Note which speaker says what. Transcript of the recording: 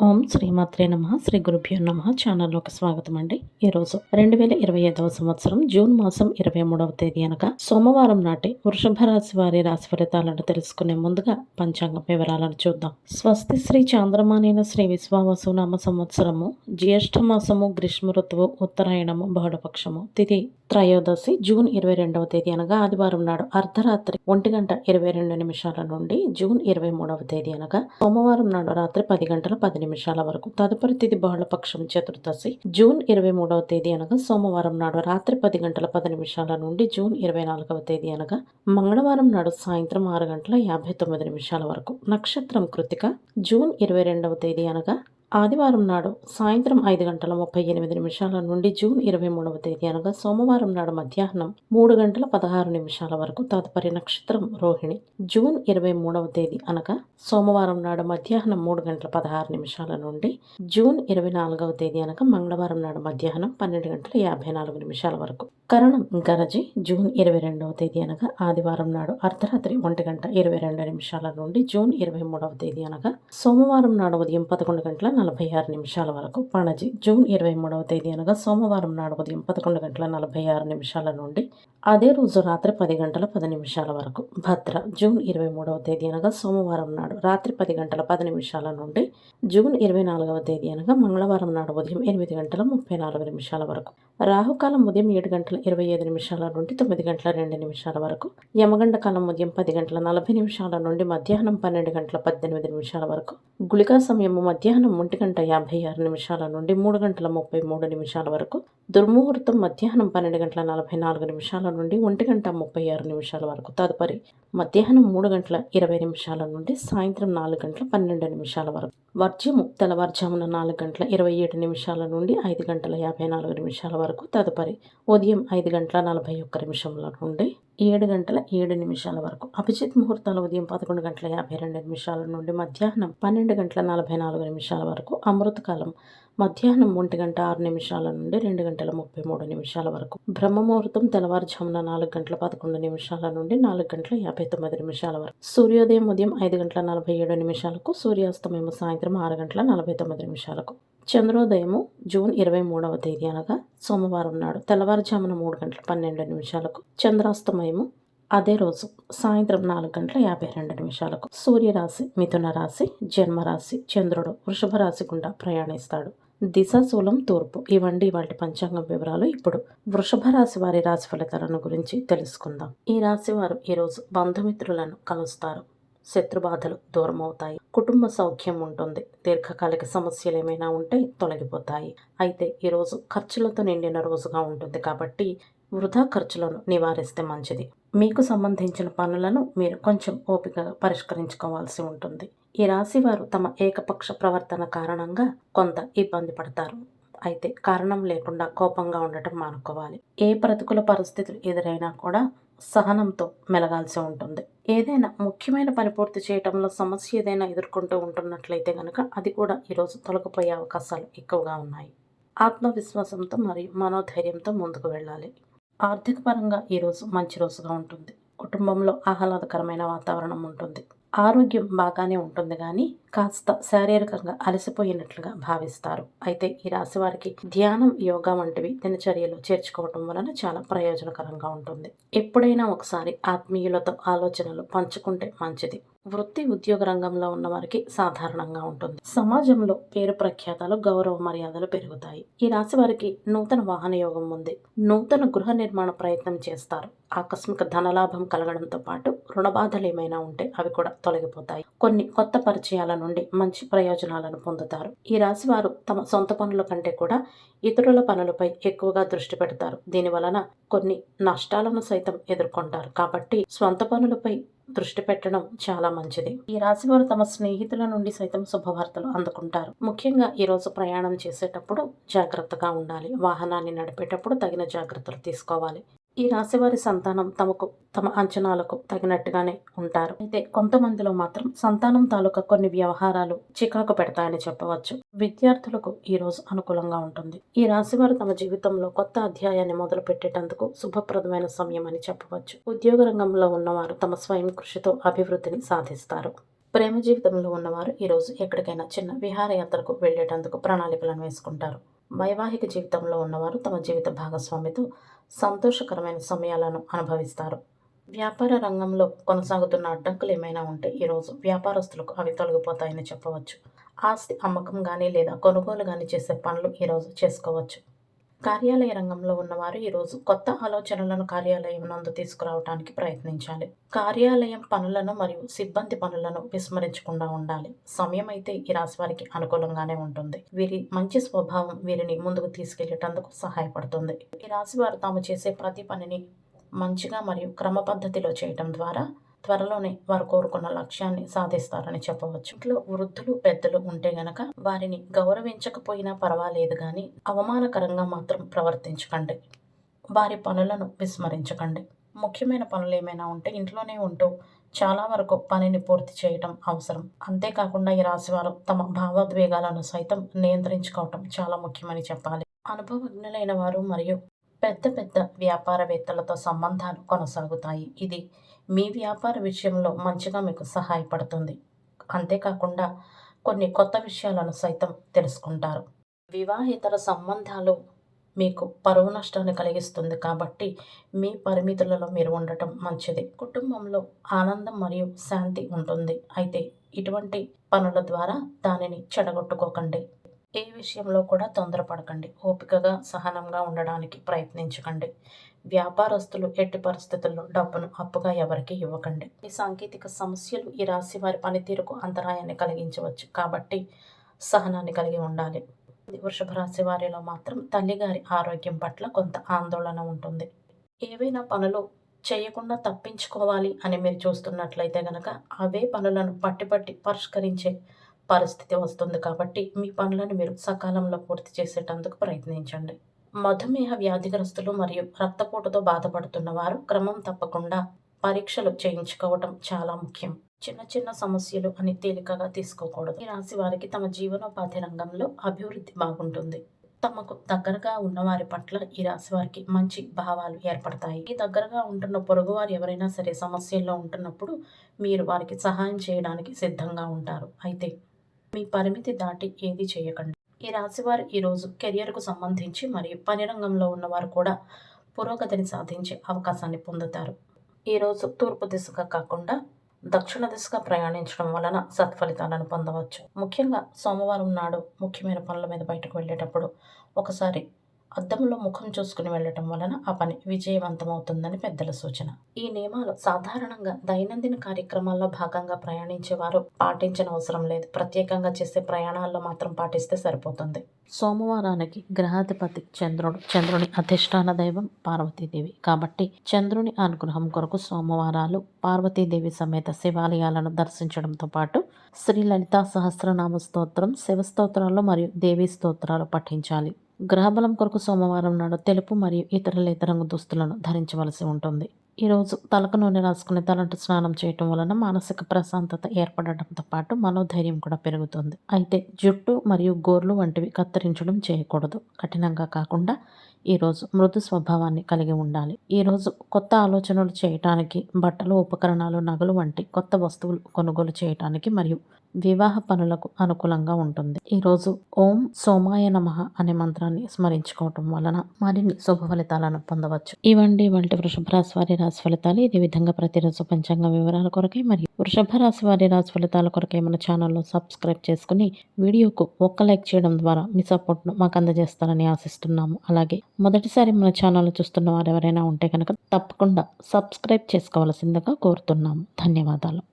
Speaker 1: ఓం శ్రీమాత్రే నమ శ్రీ గురుభ్యో నమ ఛానల్లోకి స్వాగతం అండి. ఈరోజు 2025వ సంవత్సరం జూన్ మాసం 23వ తేదీ అనగా సోమవారం నాటి వృషభ రాశి వారి రాశి ఫలితాలను తెలుసుకునే ముందుగా పంచాంగం వివరాలను చూద్దాం. స్వస్తి శ్రీ చాంద్రమానేన శ్రీ విశ్వావసు నామ సంవత్సరము జ్యేష్ఠ మాసము గ్రీష్మ ఋతువు ఉత్తరాయణము బహుళపక్షము తిథి త్రయోదశి జూన్ 22వ తేదీ అనగా ఆదివారం నాడు అర్ధరాత్రి 1:22 నుండి జూన్ 23వ తేదీ అనగా సోమవారం నాడు రాత్రి 10:10 వరకు. తదుపరి తిథి బహుళపక్షం చతుర్దశి జూన్ 23వ తేదీ అనగా సోమవారం నాడు రాత్రి 10:10 నుండి జూన్ 24వ తేదీ అనగా మంగళవారం నాడు సాయంత్రం 6:59 వరకు. నక్షత్రం కృతిక జూన్ 22వ తేదీ అనగా ఆదివారం నాడు సాయంత్రం 5:38 నుండి జూన్ 23వ తేదీ అనగా సోమవారం నాడు మధ్యాహ్నం 3:16 వరకు. తదుపరి నక్షత్రం రోహిణి జూన్ 23వ తేదీ అనగా సోమవారం నాడు మధ్యాహ్నం 3:16 నుండి జూన్ 24వ తేదీ అనగా మంగళవారం నాడు మధ్యాహ్నం 12:54 వరకు. కరణం గరజి జూన్ 22వ తేదీ అనగా ఆదివారం నాడు అర్ధరాత్రి 1:22 నుండి జూన్ 23వ తేదీ అనగా సోమవారం నాడు ఉదయం 11:46 వరకు. పణజి జూన్ 23వ తేదీ అనగా సోమవారం నాడు ఉదయం 11:46 నుండి అదే రోజు రాత్రి 10:10 వరకు. భద్ర జూన్ 23వ తేదీ అనగా సోమవారం నాడు రాత్రి 10:10 నుండి జూన్ 24వ తేదీ అనగా మంగళవారం నాడు ఉదయం 8:34 వరకు. రాహుకాలం ఉదయం 7:25 నుండి 9:02 వరకు. యమగండ కాలం ఉదయం 10:40 నుండి మధ్యాహ్నం 12:18 వరకు. గుళికా సమయము మధ్యాహ్నం 1:56 నుండి 3:33 వరకు. దుర్ముహూర్తం మధ్యాహ్నం 12:44 నుండి 1:36 వరకు. తదుపరి మధ్యాహ్నం 3:20 నుండి సాయంత్రం 4:12 వరకు. వర్జ్యము తెల్లవారుజామున 4:27 నుండి 5:54 వరకు. తదుపరి ఉదయం 5:41 నుండి 7:07 వరకు. అభిజిత్ ముహూర్తాలు ఉదయం 11:52 నుండి మధ్యాహ్నం 12:44 వరకు. అమృతకాలం మధ్యాహ్నం 1:06 నుండి 2:33 వరకు. బ్రహ్మముహూర్తం తెల్లవారుజామున 4:11 నుండి 4:59 వరకు. సూర్యోదయం ఉదయం 5:47 సూర్యాస్తమయం సాయంత్రం 6:49 చంద్రోదయము జూన్ 23వ తేదీ అనగా సోమవారం నాడు తెల్లవారుజామున 3:12 చంద్రాస్తమయము అదే రోజు సాయంత్రం 4:52 సూర్యరాశి మిథున రాశి జన్మరాశి చంద్రుడు వృషభ రాశి గుండా ప్రయాణిస్తాడు. దిశాశూలం తూర్పు. ఇవండి వాటి పంచాంగం వివరాలు. ఇప్పుడు వృషభ రాశి వారి రాశి ఫలితాలను గురించి తెలుసుకుందాం. ఈ రాశి వారు ఈరోజు బంధుమిత్రులను కలుస్తారు. శత్రుబాధలు దూరమవుతాయి. కుటుంబ సౌఖ్యం ఉంటుంది. దీర్ఘకాలిక సమస్యలు ఏమైనా ఉంటే తొలగిపోతాయి. అయితే ఈరోజు ఖర్చులతో నిండిన రోజుగా ఉంటుంది కాబట్టి వృధా ఖర్చులను నివారిస్తే మంచిది. మీకు సంబంధించిన పనులను మీరు కొంచెం ఓపికగా పరిష్కరించుకోవాల్సి ఉంటుంది. ఈ రాశి వారు తమ ఏకపక్ష ప్రవర్తన కారణంగా కొంత ఇబ్బంది పడతారు. అయితే కారణం లేకుండా కోపంగా ఉండటం మానుకోవాలి. ఏ ప్రతికూల పరిస్థితులు ఎదురైనా కూడా సహనంతో మెలగాల్సి ఉంటుంది. ఏదైనా ముఖ్యమైన పని పూర్తి చేయటంలో సమస్య ఏదైనా ఎదుర్కొంటూ ఉంటున్నట్లయితే కనుక అది కూడా ఈరోజు తొలగిపోయే అవకాశాలు ఎక్కువగా ఉన్నాయి. ఆత్మవిశ్వాసంతో మరియు మనోధైర్యంతో ముందుకు వెళ్ళాలి. ఆర్థిక పరంగా ఈరోజు మంచి రోజుగా ఉంటుంది. కుటుంబంలో ఆహ్లాదకరమైన వాతావరణం ఉంటుంది. ఆరోగ్యం బాగానే ఉంటుంది కానీ కాస్త శారీరకంగా అలసిపోయినట్లుగా భావిస్తారు. అయితే ఈ రాశి వారికి ధ్యానం యోగా వంటివి దినచర్యలో చేర్చుకోవటం వలన చాలా ప్రయోజనకరంగా ఉంటుంది. ఎప్పుడైనా ఒకసారి ఆత్మీయులతో ఆలోచనలు పంచుకుంటే మంచిది. వృత్తి ఉద్యోగ రంగంలో ఉన్న వారికి సాధారణంగా ఉంటుంది. సమాజంలో పేరు ప్రఖ్యాతలు గౌరవ మర్యాదలు పెరుగుతాయి. ఈ రాశి వారికి నూతన వాహన యోగం ఉంది. నూతన గృహ నిర్మాణ ప్రయత్నం చేస్తారు. ఆకస్మిక ధనలాభం కలగడంతో పాటు రుణ బాధలు ఏమైనా ఉంటే అవి కూడా తొలగిపోతాయి. కొన్ని కొత్త పరిచయాల నుండి మంచి ప్రయోజనాలను పొందుతారు. ఈ రాశి వారు తమ సొంత పనుల కంటే కూడా ఇతరుల పనులపై ఎక్కువగా దృష్టి పెడతారు. దీని వలన కొన్ని నష్టాలను సైతం ఎదుర్కొంటారు. కాబట్టి స్వంత పనులపై దృష్టి పెట్టడం చాలా మంచిది. ఈ రాశి వారు తమ స్నేహితుల నుండి సైతం శుభవార్తలు అందుకుంటారు. ముఖ్యంగా ఈ రోజు ప్రయాణం చేసేటప్పుడు జాగ్రత్తగా ఉండాలి. వాహనాన్ని నడిపేటప్పుడు తగిన జాగ్రత్తలు తీసుకోవాలి. ఈ రాశివారి సంతానం తమ అంచనాలకు తగినట్టుగానే ఉంటారు. అయితే కొంతమందిలో మాత్రం సంతానం తాలూకా కొన్ని వ్యవహారాలు చికాకు పెడతాయని చెప్పవచ్చు. విద్యార్థులకు ఈ రోజు అనుకూలంగా ఉంటుంది. ఈ రాశివారు తమ జీవితంలో కొత్త అధ్యాయాన్ని మొదలు పెట్టేటందుకు శుభప్రదమైన సమయం అని చెప్పవచ్చు. ఉద్యోగ రంగంలో ఉన్నవారు తమ స్వయం కృషితో అభివృద్ధిని సాధిస్తారు. ప్రేమ జీవితంలో ఉన్నవారు ఈరోజు ఎక్కడికైనా చిన్న విహారయాత్రకు వెళ్ళేటందుకు ప్రణాళికలను వేసుకుంటారు. వైవాహిక జీవితంలో ఉన్నవారు తమ జీవిత భాగస్వామితో సంతోషకరమైన సమయాలను అనుభవిస్తారు. వ్యాపార రంగంలో కొనసాగుతున్న అడ్డంకులు ఏమైనా ఉంటే ఈరోజు వ్యాపారస్తులకు అవి తొలగిపోతాయని చెప్పవచ్చు. ఆస్తి అమ్మకం కానీ లేదా కొనుగోలు కానీ చేసే పనులు ఈరోజు చేసుకోవచ్చు. కార్యాలయ రంగంలో ఉన్నవారు ఈరోజు కొత్త ఆలోచనలను కార్యాలయం నందు తీసుకురావడానికి ప్రయత్నించాలి. కార్యాలయం పనులను మరియు సిబ్బంది పనులను విస్మరించకుండా ఉండాలి. సమయం అయితే ఈ రాశి వారికి అనుకూలంగానే ఉంటుంది. వీరి మంచి స్వభావం వీరిని ముందుకు తీసుకెళ్లేటందుకు సహాయపడుతుంది. ఈ రాశి వారు తాము చేసే ప్రతి పనిని మంచిగా మరియు క్రమ పద్ధతిలో చేయటం ద్వారా త్వరలోనే వారు కోరుకున్న లక్ష్యాన్ని సాధిస్తారని చెప్పవచ్చు. ఇంట్లో వృద్ధులు పెద్దలు ఉంటే గనక వారిని గౌరవించకపోయినా పర్వాలేదు కానీ అవమానకరంగా మాత్రం ప్రవర్తించకండి. వారి పనులను విస్మరించకండి. ముఖ్యమైన పనులు ఏమైనా ఉంటే ఇంట్లోనే ఉంటూ చాలా వరకు పనిని పూర్తి చేయటం అవసరం. అంతేకాకుండా ఈ రాశివారు తమ భావోద్వేగాలను సైతం నియంత్రించుకోవటం చాలా ముఖ్యమని చెప్పాలి. అనుభవజ్ఞులైన వారు మరియు పెద్ద పెద్ద వ్యాపారవేత్తలతో సంబంధాలు కొనసాగుతాయి. ఇది మీ వ్యాపార విషయంలో మంచిగా మీకు సహాయపడుతుంది. అంతేకాకుండా కొన్ని కొత్త విషయాలను సైతం తెలుసుకుంటారు. వివాహేతర సంబంధాలు మీకు పరువు నష్టాన్ని కలిగిస్తుంది కాబట్టి మీ పరిమితులలో మీరు ఉండటం మంచిది. కుటుంబంలో ఆనందం మరియు శాంతి ఉంటుంది. అయితే ఇటువంటి పనుల ద్వారా దానిని చెడగొట్టుకోకండి. ఏ విషయంలో కూడా తొందరపడకండి. ఓపికగా సహనంగా ఉండడానికి ప్రయత్నించకండి. వ్యాపారస్తులు ఎట్టి పరిస్థితుల్లో డబ్బును అప్పుగా ఎవరికి ఇవ్వకండి. ఈ సాంకేతిక సమస్యలు ఈ రాశి వారి పనితీరుకు అంతరాయాన్ని కలిగించవచ్చు కాబట్టి సహనాన్ని కలిగి ఉండాలి. వృషభ రాశి వారిలో మాత్రం తల్లిగారి ఆరోగ్యం పట్ల కొంత ఆందోళన ఉంటుంది. ఏవైనా పనులు చేయకుండా తప్పించుకోవాలి అని మీరు చూస్తున్నట్లయితే గనక అవే పనులను పట్టి పరిష్కరించే పరిస్థితి వస్తుంది కాబట్టి మీ పనులను మీరు సకాలంలో పూర్తి చేసేటందుకు ప్రయత్నించండి. మధుమేహ వ్యాధిగ్రస్తులు మరియు రక్తపోటుతో బాధపడుతున్న వారు క్రమం తప్పకుండా పరీక్షలు చేయించుకోవటం చాలా ముఖ్యం. చిన్న చిన్న సమస్యలు అని తేలికగా తీసుకోకూడదు. ఈ రాశి వారికి తమ జీవనోపాధి రంగంలో అభివృద్ధి బాగుంటుంది. తమకు దగ్గరగా ఉన్నవారి పట్ల ఈ రాశి వారికి మంచి భావాలు ఏర్పడతాయి. ఈ దగ్గరగా ఉంటున్న పొరుగువారు ఎవరైనా సరే సమస్యల్లో ఉంటున్నప్పుడు మీరు వారికి సహాయం చేయడానికి సిద్ధంగా ఉంటారు. అయితే మీ పరిమితి దాటి ఏది చేయకండి. ఈ రాశివారు ఈరోజు కెరియర్కు సంబంధించి మరియు పని రంగంలో ఉన్నవారు కూడా పురోగతిని సాధించే అవకాశాన్ని పొందుతారు. ఈరోజు తూర్పు దిశగా కాకుండా దక్షిణ దిశగా ప్రయాణించడం వలన సత్ఫలితాలను పొందవచ్చు. ముఖ్యంగా సోమవారం నాడు ముఖ్యమైన పనుల మీద బయటకు వెళ్ళేటప్పుడు ఒకసారి అద్దంలో ముఖం చూసుకుని వెళ్ళటం వలన ఆ పని విజయవంతమవుతుందని పెద్దల సూచన. ఈ నియమాలు సాధారణంగా దైనందిన కార్యక్రమాల్లో భాగంగా ప్రయాణించేవారు పాటించిన అవసరం లేదు. ప్రత్యేకంగా చేసే ప్రయాణాల్లో మాత్రం పాటిస్తే సరిపోతుంది. సోమవారానికి గ్రహాధిపతి చంద్రుడు. చంద్రుని అధిష్టాన దైవం పార్వతీదేవి కాబట్టి చంద్రుని అనుగ్రహం కొరకు సోమవారాలు పార్వతీదేవి సమేత శివాలయాలను దర్శించడంతో పాటు శ్రీ లలితా సహస్రనామ స్తోత్రం, శివ స్తోత్రాలు మరియు దేవీ స్తోత్రాలు పఠించాలి. గ్రహబలం కొరకు సోమవారం నాడు తెలుపు మరియు ఇతర లేత రంగు దుస్తులను ధరించవలసి ఉంటుంది. ఈరోజు తలకు నూనె రాసుకుని తలంటు స్నానం చేయటం వలన మానసిక ప్రశాంతత ఏర్పడటంతో పాటు మనోధైర్యం కూడా పెరుగుతుంది. అయితే జుట్టు మరియు గోర్లు వంటివి కత్తిరించడం చేయకూడదు. కఠినంగా కాకుండా ఈరోజు మృదు స్వభావాన్ని కలిగి ఉండాలి. ఈరోజు కొత్త ఆలోచనలు చేయటానికి, బట్టలు, ఉపకరణాలు, నగలు వంటి కొత్త వస్తువులు కొనుగోలు చేయటానికి మరియు వివాహ పనులకు అనుకూలంగా ఉంటుంది. ఈరోజు ఓం సోమాయ నమః అనే మంత్రాన్ని స్మరించుకోవటం వలన మరిన్ని శుభ ఫలితాలను పొందవచ్చు. ఇవండి వంటి వృషభ రాశి వారి రాశి ఫలితాలు. ఇదే విధంగా ప్రతిరోజు పంచాంగ వివరాల కొరకై మరియు వృషభ రాశి వారి రాశి ఫలితాల కొరకై మన ఛానల్లో సబ్స్క్రైబ్ చేసుకుని వీడియోకు ఒక్క లైక్ చేయడం ద్వారా మీ సపోర్ట్ను మాకు అందజేస్తారని ఆశిస్తున్నాము. అలాగే మొదటిసారి మన ఛానల్ చూస్తున్న వారు ఎవరైనా ఉంటే కనుక తప్పకుండా సబ్స్క్రైబ్ చేసుకోవాల్సిందిగా కోరుతున్నాము. ధన్యవాదాలు.